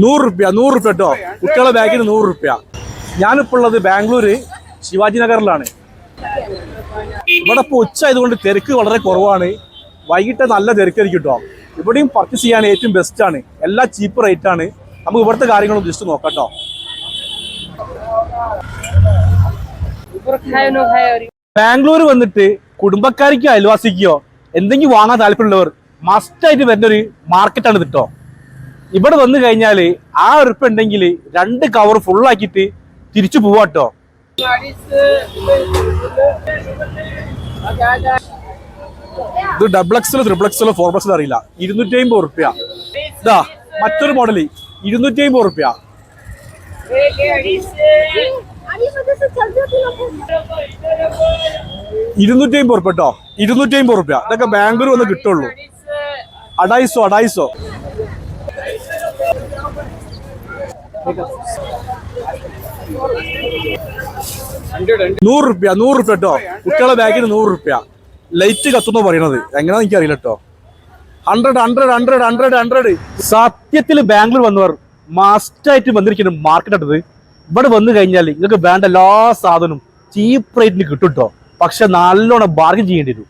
100 രൂപ കേട്ടോ. കുട്ടികളെ ബാഗിന് 100 രൂപ. ഞാനിപ്പോൾ ഉള്ളത് ബാംഗ്ലൂര് ശിവാജി നഗറിലാണ്. ഇവിടെ ഇപ്പോൾ ഉച്ച ആയതുകൊണ്ട് തിരക്ക് വളരെ കുറവാണ്. വൈകിട്ട് നല്ല തിരക്കായിരിക്കും കേട്ടോ. ഇവിടെയും പർച്ചേസ് ചെയ്യാൻ ഏറ്റവും ബെസ്റ്റാണ്. എല്ലാം ചീപ്പ് റേറ്റ് ആണ്. നമുക്ക് ഇവിടുത്തെ കാര്യങ്ങളും ജസ്റ്റ് നോക്കാം കേട്ടോ. ബാംഗ്ലൂർ വന്നിട്ട് കുടുംബക്കാരിക്കോ അയൽവാസിക്കോ എന്തെങ്കിലും വാങ്ങാൻ താല്പര്യമുള്ളവർ മസ്റ്റായിട്ട് വരുന്ന ഒരു മാർക്കറ്റാണ് കേട്ടോ. ഇവിടെ വന്നു കഴിഞ്ഞാൽ ആ ഉറുപ്പ് ഉണ്ടെങ്കിൽ 2 കവർ ഫുള്ളാക്കിയിട്ട് തിരിച്ചു പോവാട്ടോ. ഇത് double XL, triple XL, 4XL അറിയില്ല. 250 രൂപ. ഇതാ മറ്റൊരു മോഡല് 250 രൂപ. 250 രൂപ കേട്ടോ. 250 രൂപ. ഇതൊക്കെ ബാംഗ്ലൂർ വന്ന് കിട്ടുള്ളൂ. 250. 100 രൂപ കേട്ടോ. കുട്ടികളെ ബാഗിന് 100 രൂപ. ലൈറ്റ് കത്തുന്നോ പറയണത് എങ്ങനെയാ എനിക്ക് അറിയില്ല കേട്ടോ. 100. സത്യത്തിൽ ബാംഗ്ലൂർ വന്നവർ മസ്റ്റായിട്ട് വന്നിരിക്കുന്ന മാർക്കറ്റ്. ഇവിടെ വന്നു കഴിഞ്ഞാൽ നിങ്ങൾക്ക് വേണ്ട എല്ലാ സാധനവും ചീപ്പ് റേറ്റിന് കിട്ടും കേട്ടോ. പക്ഷെ നല്ലോണം ബാർഗൻ ചെയ്യേണ്ടി വരും.